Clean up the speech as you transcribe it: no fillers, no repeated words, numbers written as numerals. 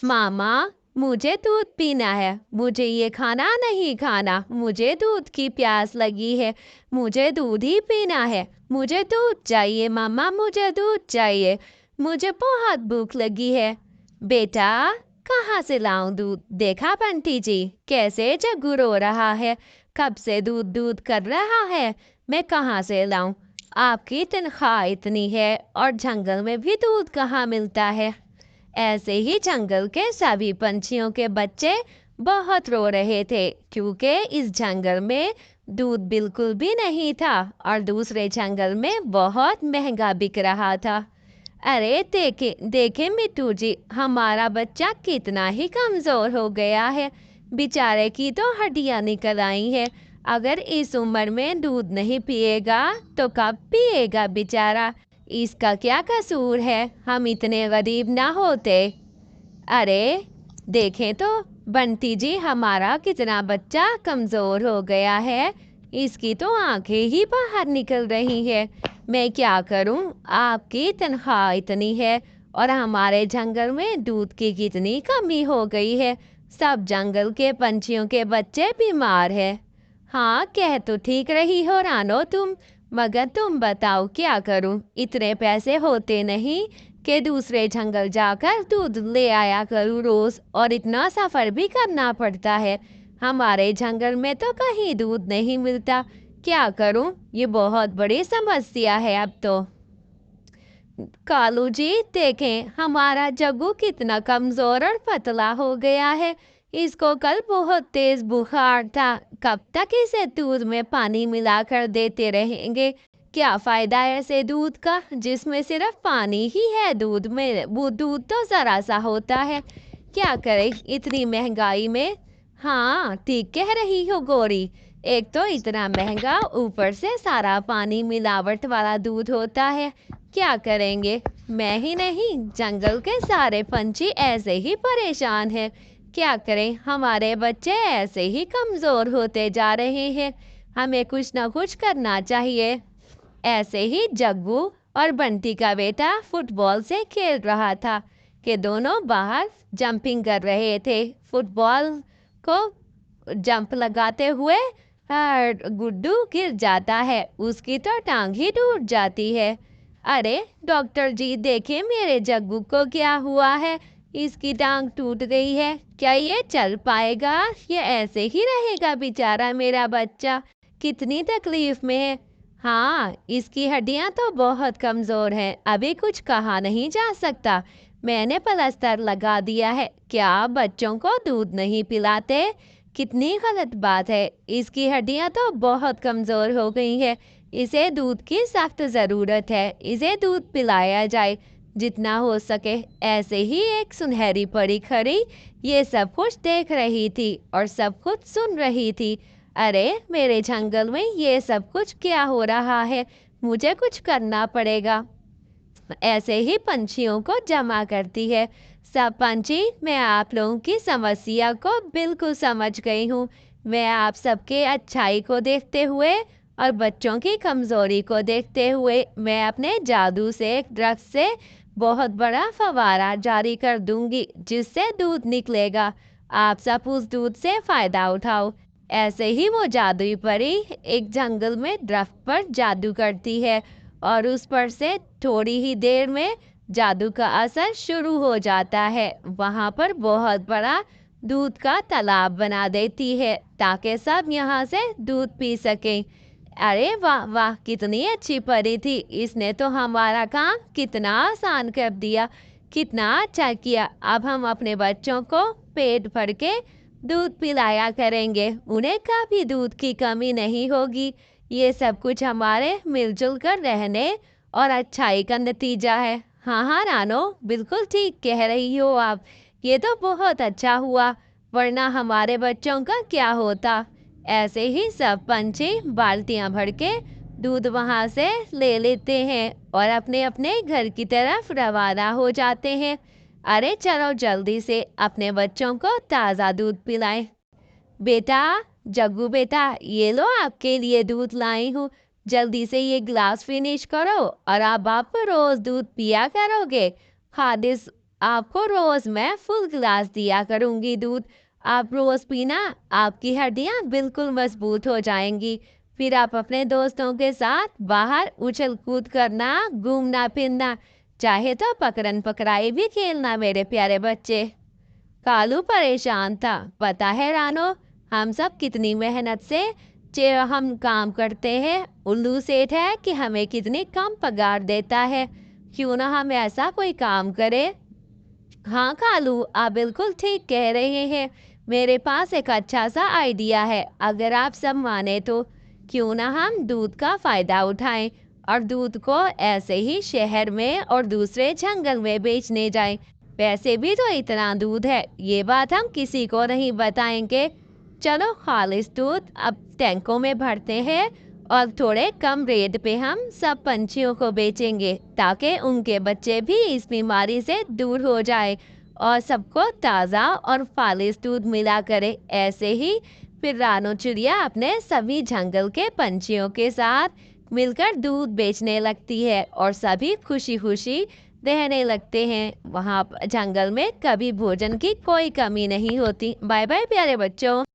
मामा, मुझे दूध पीना है। मुझे ये खाना नहीं खाना। मुझे दूध की प्यास लगी है। मुझे दूध ही पीना है। मुझे दूध चाहिए मामा, मुझे दूध चाहिए। मुझे बहुत भूख लगी है। बेटा, कहाँ से लाऊं दूध? देखा बंटी जी, कैसे जग्गू रो रहा है। कब से दूध दूध कर रहा है। मैं कहाँ से लाऊं? आपकी तनख्वाह इतनी है और जंगल में भी दूध कहाँ मिलता है। ऐसे ही जंगल के सभी पंछियों के बच्चे बहुत रो रहे थे, क्योंकि इस जंगल में दूध बिल्कुल भी नहीं था और दूसरे जंगल में बहुत महंगा बिक रहा था। अरे देखे देखे मिट्टू जी, हमारा बच्चा कितना ही कमजोर हो गया है। बेचारे की तो हड्डियां निकल आई है। अगर इस उम्र में दूध नहीं पिएगा तो कब पिएगा बेचारा। इसका क्या कसूर है? हम इतने गरीब ना होते। अरे देखें तो बंटी जी, हमारा कितना बच्चा कमजोर हो गया है। इसकी तो आंखें ही बाहर निकल रही है। मैं क्या करूं? आपकी तनख्वाह इतनी है और हमारे जंगल में दूध की कितनी कमी हो गई है। सब जंगल के पंछियों के बच्चे बीमार हैं। हाँ, कह तो ठीक रही हो रानो तुम, मगर तुम बताओ क्या करूं? इतने पैसे होते नहीं कि दूसरे जंगल जाकर दूध ले आया करूं रोज, और इतना सफर भी करना पड़ता है। हमारे जंगल में तो कहीं दूध नहीं मिलता। क्या करूं? ये बहुत बड़ी समस्या है अब तो। कालू जी देखें, हमारा जग्गू कितना कमजोर और पतला हो गया है। इसको कल बहुत तेज बुखार था। कब तक इसे दूध में पानी मिलाकर देते रहेंगे? क्या फायदा ऐसे दूध का जिसमें सिर्फ पानी ही है? दूध में वो दूध तो जरा सा होता है। क्या करें इतनी महंगाई में। हाँ, ठीक कह रही हो गौरी। एक तो इतना महंगा, ऊपर से सारा पानी मिलावट वाला दूध होता है। क्या करेंगे? मैं ही नहीं, जंगल के सारे पंछी ऐसे ही परेशान हैं। क्या करें, हमारे बच्चे ऐसे ही कमजोर होते जा रहे हैं। हमें कुछ ना कुछ करना चाहिए। ऐसे ही जग्गू और बंटी का बेटा फुटबॉल से खेल रहा था कि दोनों बाहर जंपिंग कर रहे थे। फुटबॉल को जंप लगाते हुए गुड्डू गिर जाता है। उसकी तो टांग ही टूट जाती है। अरे डॉक्टर जी, देखे मेरे जग्गू को क्या हुआ है। इसकी टांग टूट गई है। क्या ये चल पाएगा? ये ऐसे ही रहेगा बेचारा मेरा बच्चा। कितनी तकलीफ में है। हाँ, इसकी हड्डियां तो बहुत कमजोर हैं। अभी कुछ कहा नहीं जा सकता। मैंने प्लास्टर लगा दिया है। क्या आप बच्चों को दूध नहीं पिलाते? कितनी गलत बात है। इसकी हड्डियां तो बहुत कमजोर हो गई है। इसे दूध की सख्त ज़रूरत है। इसे दूध पिलाया जाए जितना हो सके। ऐसे ही एक सुनहरी परी खड़ी ये सब कुछ देख रही थी और सब कुछ सुन रही थी। अरे मेरे जंगल में ये सब कुछ क्या हो रहा है? मुझे कुछ करना पड़ेगा। ऐसे ही पंछियों को जमा करती है। सब पंछी, मैं आप लोगों की समस्या को बिल्कुल समझ गई हूँ। मैं आप सबके अच्छाई को देखते हुए और बच्चों की कमजोरी को देखते हुए मैं अपने जादू से एक दरख्त से बहुत बड़ा फवारा जारी कर दूंगी, जिससे दूध निकलेगा। आप सब उस दूध से फायदा उठाओ। ऐसे ही वो जादुई परी एक जंगल में दरख्त पर जादू करती है और उस पर से थोड़ी ही देर में जादू का असर शुरू हो जाता है। वहाँ पर बहुत बड़ा दूध का तालाब बना देती है ताकि सब यहाँ से दूध पी सकें। अरे वाह वाह, कितनी अच्छी परी थी। इसने तो हमारा काम कितना आसान कर दिया। कितना अच्छा किया। अब हम अपने बच्चों को पेट भर के दूध पिलाया करेंगे। उन्हें कभी दूध की कमी नहीं होगी। ये सब कुछ हमारे मिलजुल कर रहने और अच्छाई का नतीजा है। हाँ हाँ रानो, बिल्कुल ठीक कह रही हो आप। ये तो बहुत अच्छा हुआ, वरना हमारे बच्चों का क्या होता। ऐसे ही सब पंछी बाल्टियां भर के दूध वहां से ले लेते हैं और अपने अपने घर की तरफ रवाना हो जाते हैं। अरे चलो जल्दी से अपने बच्चों को ताज़ा दूध पिलाएं। बेटा, जग्गू बेटा, ये लो आपके लिए दूध लाई हूँ। जल्दी से ये ग्लास फिनिश करो और अब आप रोज दूध पिया करोगे। खादिस आपको रोज मैं फुल गिलास दिया करूंगी दूध। आप रोज पीना, आपकी हड्डियां बिल्कुल मजबूत हो जाएंगी। फिर आप अपने दोस्तों के साथ बाहर उछल कूद करना, घूमना फिरना, चाहे तो पकड़न पकड़ाई भी खेलना मेरे प्यारे बच्चे। कालू परेशान था। पता है रानो, हम सब कितनी मेहनत से हम काम करते हैं। उल्लू सेठ है कि हमें कितनी कम पगार देता है। क्यों ना हम ऐसा कोई काम करें। हाँ कालू, आप बिल्कुल ठीक कह रहे हैं। मेरे पास एक अच्छा सा आइडिया है, अगर आप सब माने तो। क्यों ना हम दूध का फायदा उठाएं और दूध को ऐसे ही शहर में और दूसरे जंगल में बेचने जाएं। वैसे भी तो इतना दूध है, ये बात हम किसी को नहीं बताएंगे। चलो खालिश दूध अब टैंकों में भरते हैं और थोड़े कम रेट पे हम सब पंछियों को बेचेंगे, ताकि उनके बच्चे भी इस बीमारी से दूर हो जाए और सबको ताज़ा और खालिश दूध मिला करे। ऐसे ही फिर रानो चिड़िया अपने सभी जंगल के पंछियों के साथ मिलकर दूध बेचने लगती है और सभी खुशी खुशी रहने लगते हैं। वहाँ जंगल में कभी भोजन की कोई कमी नहीं होती। बाय बाय प्यारे बच्चों।